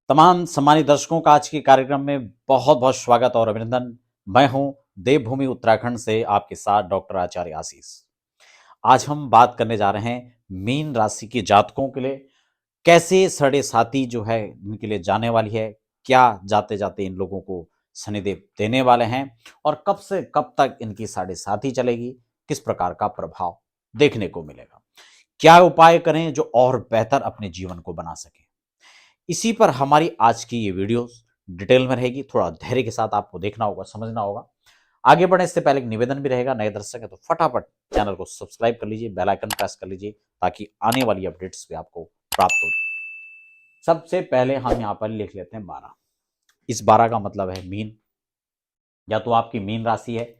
तमाम सम्मानित दर्शकों का आज के कार्यक्रम में बहुत बहुत स्वागत और अभिनंदन। मैं हूं देवभूमि उत्तराखंड से आपके साथ डॉक्टर आचार्य आशीष। आज हम बात करने जा रहे हैं मीन राशि के जातकों के लिए कैसे साढ़े साथी जो है इनके लिए जाने वाली है, क्या जाते जाते इन लोगों को शनिदेव देने वाले हैं और कब से कब तक इनकी साढ़े साथी चलेगी, किस प्रकार का प्रभाव देखने को मिलेगा, क्या उपाय करें जो और बेहतर अपने जीवन को बना सकें। इसी पर हमारी आज की ये वीडियो डिटेल में रहेगी। थोड़ा धैर्य के साथ आपको देखना होगा, समझना होगा। आगे बढ़ने से पहले एक निवेदन भी रहेगा, नए दर्शक है तो फटाफट चैनल को सब्सक्राइब कर लीजिए, बेल आइकन प्रेस कर लीजिए ताकि आने वाली अपडेट्स भी आपको प्राप्त हो जाए। सबसे पहले हम यहाँ पर लिख लेते हैं 12। इस 12 का मतलब है मीन, या तो आपकी मीन राशि है।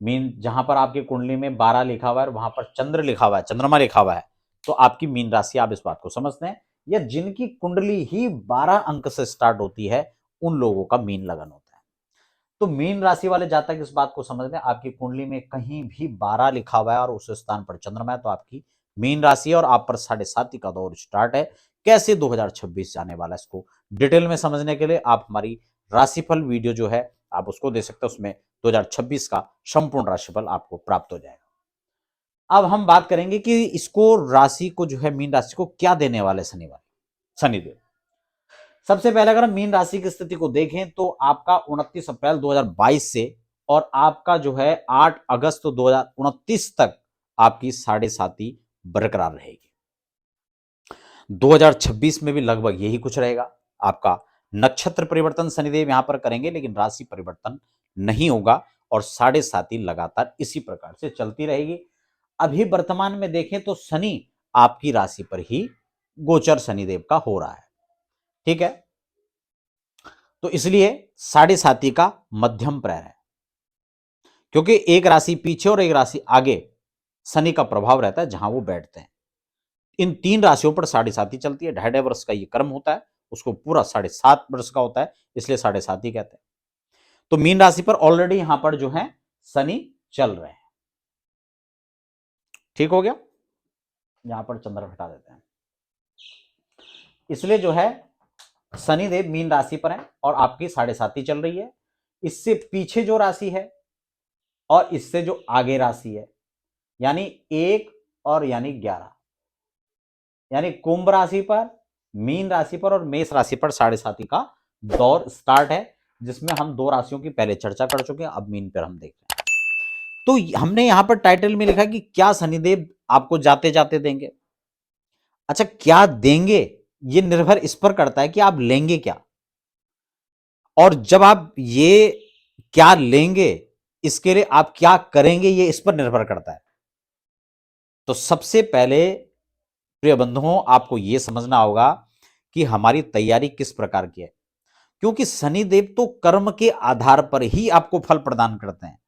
मीन जहां पर आपकी कुंडली में 12 लिखा हुआ है और वहां पर चंद्र लिखा हुआ है, चंद्रमा लिखा हुआ है, तो आपकी मीन राशि, आप इस बात को समझते हैं। या जिनकी कुंडली ही 12 अंक से स्टार्ट होती है उन लोगों का मीन लगन होता है। तो मीन राशि वाले जातक इस बात को समझ लें, आपकी कुंडली में कहीं भी 12 लिखा हुआ है और उस स्थान पर चंद्रमा है तो आपकी मीन राशि है और आप पर साढ़े साती का दौर स्टार्ट है। कैसे 2026 जाने वाला है इसको डिटेल में समझने के लिए आप हमारी राशिफल वीडियो जो है आप उसको दे सकते हैं। उसमें 2026 का संपूर्ण राशिफल आपको प्राप्त हो जाएगा। अब हम बात करेंगे कि इसको राशि को जो है मीन राशि को क्या देने वाले शनिदेव। सबसे पहले अगर हम मीन राशि की स्थिति को देखें तो आपका 29 अप्रैल 2022 से और आपका जो है 8 अगस्त 2029 तक आपकी साढ़े साती बरकरार रहेगी। 2026 में भी लगभग यही कुछ रहेगा। आपका नक्षत्र परिवर्तन शनिदेव यहां पर करेंगे लेकिन राशि परिवर्तन नहीं होगा और साढ़े साती लगातार इसी प्रकार से चलती रहेगी। अभी वर्तमान में देखें तो शनि आपकी राशि पर ही गोचर शनिदेव का हो रहा है, ठीक है। तो इसलिए साढ़े साती का मध्यम प्रहर है, क्योंकि एक राशि पीछे और एक राशि आगे शनि का प्रभाव रहता है जहां वो बैठते हैं। इन तीन राशियों पर साढ़े साती चलती है। 2.5 वर्ष का ये कर्म होता है, उसको पूरा 7.5 वर्ष का होता है, इसलिए साढ़े साती कहते हैं। तो मीन राशि पर ऑलरेडी यहां पर जो है शनि चल रहे हैं, ठीक हो गया। यहां पर चंद्र हटा देते हैं। इसलिए जो है शनिदेव मीन राशि पर है और आपकी साढ़े साती चल रही है। इससे पीछे जो राशि है और इससे जो आगे राशि है यानी 1 और यानी 11, यानी कुंभ राशि पर, मीन राशि पर और मेष राशि पर साढ़े साती का दौर स्टार्ट है, जिसमें हम दो राशियों की पहले चर्चा कर चुके हैं। अब मीन पर हम देख रहे हैं। तो हमने यहां पर टाइटल में लिखा कि क्या शनिदेव आपको जाते जाते देंगे। अच्छा, क्या देंगे ये निर्भर इस पर करता है कि आप लेंगे क्या, और जब आप ये क्या लेंगे इसके लिए आप क्या करेंगे ये इस पर निर्भर करता है। तो सबसे पहले प्रिय बंधुओं आपको यह समझना होगा कि हमारी तैयारी किस प्रकार की है, क्योंकि शनिदेव तो कर्म के आधार पर ही आपको फल प्रदान करते हैं।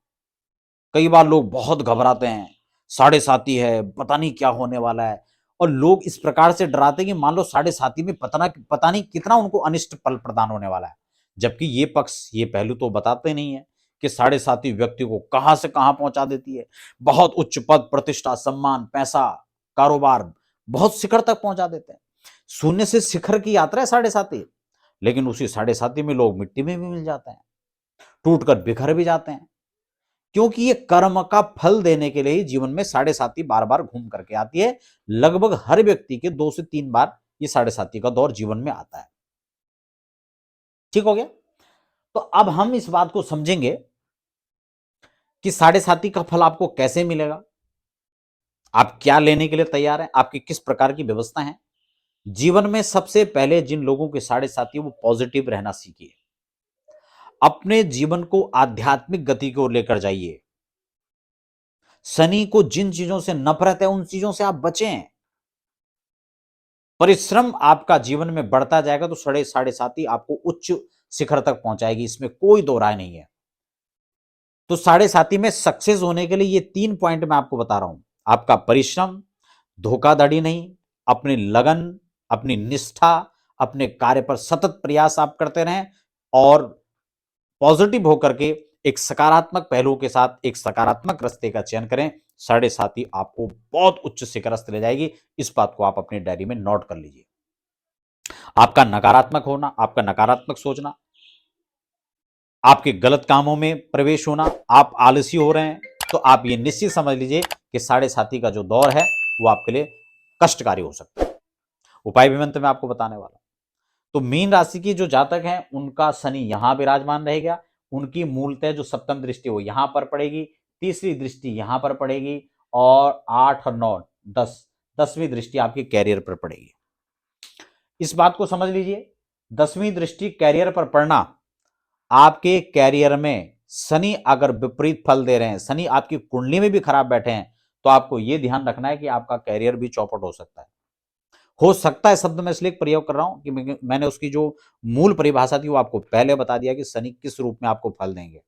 कई बार लोग बहुत घबराते हैं, साढ़े साती है, पता नहीं क्या होने वाला है, और लोग इस प्रकार से डराते हैं कि मान लो साढ़े साती में पता नहीं कितना उनको अनिष्ट फल प्रदान होने वाला है। जबकि ये पक्ष, ये पहलू तो बताते नहीं है कि साढ़े साती व्यक्ति को कहां से कहां पहुंचा देती है। बहुत उच्च पद, प्रतिष्ठा, सम्मान, पैसा, कारोबार, बहुत शिखर तक पहुंचा देते हैं। शून्य से शिखर की यात्रा है साढ़े साती, लेकिन उसी साढ़े साती में लोग मिट्टी में भी मिल जाते हैं, टूटकर बिखर भी जाते हैं, क्योंकि ये कर्म का फल देने के लिए ही जीवन में साढ़े साती बार बार घूम करके आती है। लगभग हर व्यक्ति के 2 से 3 बार ये साढ़े साती का दौर जीवन में आता है, ठीक हो गया। तो अब हम इस बात को समझेंगे कि साढ़े साती का फल आपको कैसे मिलेगा, आप क्या लेने के लिए तैयार हैं, आपकी किस प्रकार की व्यवस्था है। जीवन में सबसे पहले जिन लोगों की साढ़े साती वो पॉजिटिव रहना सीखिए। अपने जीवन को आध्यात्मिक गति की ओर लेकर जाइए। शनि को जिन चीजों से नफरत है उन चीजों से आप बचें। परिश्रम आपका जीवन में बढ़ता जाएगा तो साढ़े साती आपको उच्च शिखर तक पहुंचाएगी, इसमें कोई दो राय नहीं है। तो साढ़े साती में सक्सेस होने के लिए ये 3 पॉइंट मैं आपको बता रहा हूं। आपका परिश्रम, धोखाधड़ी नहीं, अपनी लगन, अपनी निष्ठा, अपने कार्य पर सतत प्रयास आप करते रहें और पॉजिटिव होकर के एक सकारात्मक पहलू के साथ एक सकारात्मक रास्ते का चयन करें। साढ़े साती आपको बहुत उच्च शिखरस्थ ले जाएगी। इस बात को आप अपनी डायरी में नोट कर लीजिए। आपका नकारात्मक होना, आपका नकारात्मक सोचना, आपके गलत कामों में प्रवेश होना, आप आलसी हो रहे हैं, तो आप ये निश्चित समझ लीजिए कि साढ़े साथी का जो दौर है वो आपके लिए कष्टकारी हो सकता है। उपाय भी मंत्र में आपको बताने वाला। तो मीन राशि की जो जातक हैं उनका शनि यहां विराजमान रहेगा, उनकी मूलतः जो सप्तम दृष्टि वो यहां पर पड़ेगी, तीसरी दृष्टि यहां पर पड़ेगी, और 8 और 9 10 10वीं दृष्टि आपके कैरियर पर पड़ेगी। इस बात को समझ लीजिए, 10वीं दृष्टि कैरियर पर पड़ना, आपके कैरियर में शनि अगर विपरीत फल दे रहे हैं, शनि आपकी कुंडली में भी खराब बैठे हैं, तो आपको यह ध्यान रखना है कि आपका कैरियर भी चौपट हो सकता है। हो सकता है शब्द मैं इसलिए प्रयोग कर रहा हूं कि मैंने उसकी जो मूल परिभाषा थी वो आपको पहले बता दिया कि शनि किस रूप में आपको फल देंगे।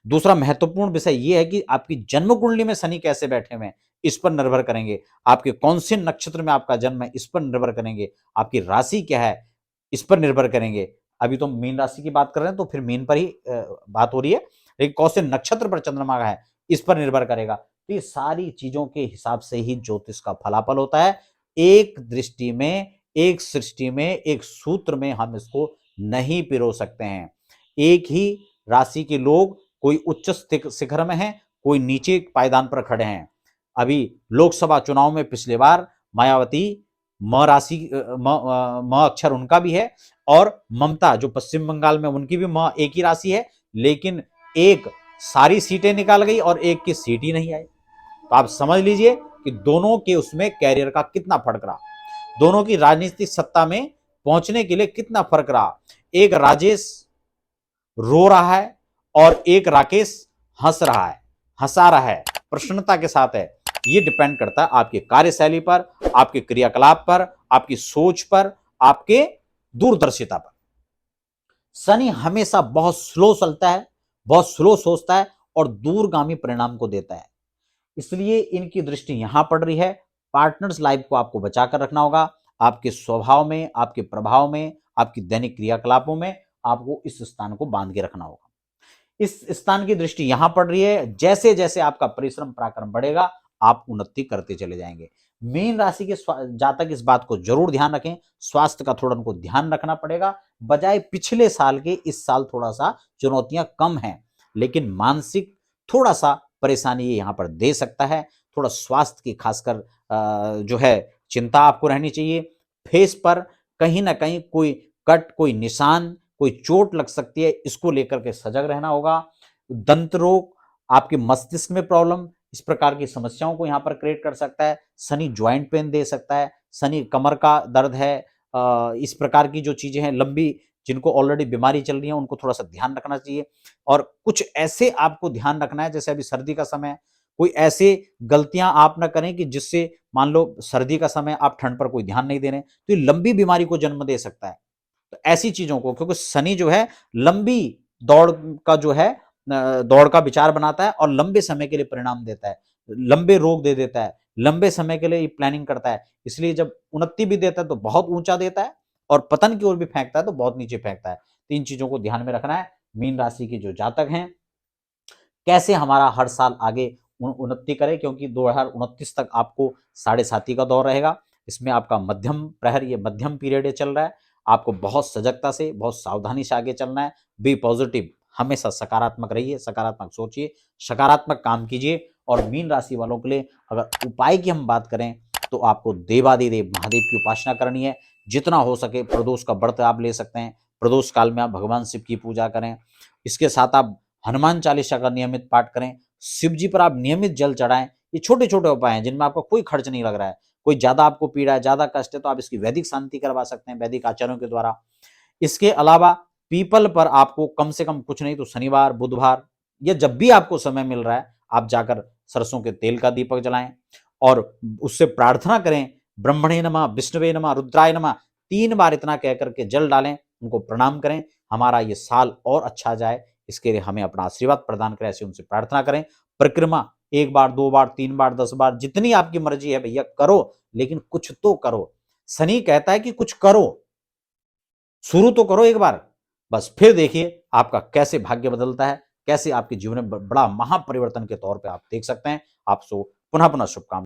दूसरा महत्वपूर्ण विषय यह है कि आपकी जन्म कुंडली में शनि कैसे बैठे हुए हैं इस पर निर्भर करेंगे, आपके कौन से नक्षत्र में आपका जन्म है इस पर निर्भर करेंगे, आपकी राशि क्या है इस पर निर्भर करेंगे। अभी तो मीन राशि की बात कर रहे हैं तो फिर मीन पर ही बात हो रही है, लेकिन कौन से नक्षत्र पर चंद्रमा है इस पर निर्भर करेगा। तो ये सारी चीजों के हिसाब से ही ज्योतिष का फलाफल होता है। एक दृष्टि में, एक सृष्टि में, एक सूत्र में हम इसको नहीं पिरो सकते हैं। एक ही राशि के लोग कोई उच्च शिखर में है, कोई नीचे पायदान पर खड़े हैं। अभी लोकसभा चुनाव में पिछले बार मायावती म राशि म अक्षर उनका भी है, और ममता जो पश्चिम बंगाल में उनकी भी म एक ही राशि है, लेकिन एक सारी सीटें निकाल गई और एक की सीट ही नहीं आई। तो आप समझ लीजिए कि दोनों के उसमें कैरियर का कितना फर्क रहा, दोनों की राजनीतिक सत्ता में पहुंचने के लिए कितना फर्क रहा। एक राजेश रो रहा है और एक राकेश हंस रहा है, हंसा रहा है, प्रसन्नता के साथ है। ये डिपेंड करता है आपकी कार्यशैली पर, आपके क्रियाकलाप पर, आपकी सोच पर, आपके दूरदर्शिता पर। शनि हमेशा बहुत स्लो चलता है, बहुत स्लो सोचता है और दूरगामी परिणाम को देता है, इसलिए इनकी दृष्टि यहां पड़ रही है। पार्टनर्स लाइफ को आपको बचाकर रखना होगा, आपके स्वभाव में, आपके प्रभाव में, आपकी दैनिक क्रियाकलापों में आपको इस स्थान को बांध के रखना होगा। इस स्थान की दृष्टि यहां पड़ रही है, जैसे जैसे आपका परिश्रम पराक्रम बढ़ेगा आप उन्नति करते चले जाएंगे। मीन राशि के जातक इस बात को जरूर ध्यान रखें, स्वास्थ्य का थोड़ा उनको ध्यान रखना पड़ेगा। बजाय पिछले साल के इस साल थोड़ा सा चुनौतियां कम हैं, लेकिन मानसिक थोड़ा सा परेशानी ये यहां पर दे सकता है। थोड़ा स्वास्थ्य की खासकर जो है चिंता आपको रहनी चाहिए। फेस पर कहीं ना कहीं कोई कट, कोई निशान, कोई चोट लग सकती है, इसको लेकर के सजग रहना होगा। दंत रोग, आपके मस्तिष्क में प्रॉब्लम, इस प्रकार की समस्याओं को यहां पर क्रिएट कर सकता है। शनि ज्वाइंट पेन दे सकता है, शनि कमर का दर्द है, इस प्रकार की जो चीजें हैं लंबी, जिनको ऑलरेडी बीमारी चल रही है उनको थोड़ा सा ध्यान रखना चाहिए। और कुछ ऐसे आपको ध्यान रखना है, जैसे अभी सर्दी का समय है, कोई ऐसे गलतियां आप ना करें कि जिससे मान लो सर्दी का समय आप ठंड पर कोई ध्यान नहीं दे रहे, तो ये लंबी बीमारी को जन्म दे सकता है। तो ऐसी चीजों को, क्योंकि शनि जो है लंबी दौड़ का जो है दौड़ का विचार बनाता है और लंबे समय के लिए परिणाम देता है, लंबे रोग दे देता है, लंबे समय के लिए प्लानिंग करता है। इसलिए जब उन्नति भी देता है तो बहुत ऊंचा देता है, और पतन की ओर भी फेंकता है तो बहुत नीचे फेंकता है। तीन चीजों को ध्यान में रखना है। मीन राशि के जो जातक हैं कैसे हमारा हर साल आगे उन्नति करे, क्योंकि 2029 तक आपको साढ़े साथी का दौर रहेगा। इसमें आपका मध्यम प्रहर, ये मध्यम पीरियड चल रहा है। आपको बहुत सजगता से, बहुत सावधानी से आगे चलना है। बी पॉजिटिव, हमेशा सकारात्मक रहिए, सकारात्मक सोचिए, सकारात्मक काम कीजिए। और मीन राशि वालों के लिए अगर उपाय की हम बात करें तो आपको देवादिदेव महादेव की उपासना करनी है। जितना हो सके प्रदोष का व्रत आप ले सकते हैं, प्रदोष काल में आप भगवान शिव की पूजा करें। इसके साथ आप हनुमान चालीसा का नियमित पाठ करें, शिव जी पर आप नियमित जल चढ़ाएं। ये छोटे छोटे उपाय हैं जिनमें आपका कोई खर्च नहीं लग रहा है। कोई ज्यादा आपको पीड़ा है, ज्यादा कष्ट है, तो आप इसकी वैदिक शांति करवा सकते हैं वैदिक आचार्यों के द्वारा। इसके अलावा पीपल पर आपको कम से कम कुछ नहीं तो शनिवार, बुधवार या जब भी आपको समय मिल रहा है आप जाकर सरसों के तेल का दीपक जलाएं और उससे प्रार्थना करें, ब्रह्मणे नमः, विष्णुवे नमः, रुद्राय नमः 3 बार इतना कह करके जल डालें, उनको प्रणाम करें। हमारा ये साल और अच्छा जाए, इसके लिए हमें अपना आशीर्वाद प्रदान करें, ऐसे उनसे प्रार्थना करें। परिक्रमा 1 बार, 2 बार, 3 बार, 10 बार, जितनी आपकी मर्जी है भैया करो, लेकिन कुछ तो करो। शनि कहता है कि कुछ करो, शुरू तो करो एक बार, बस फिर देखिए आपका कैसे भाग्य बदलता है, कैसे आपके जीवन में बड़ा महापरिवर्तन के तौर पे आप देख सकते हैं। आपको पुनः पुनः शुभकामनाएं।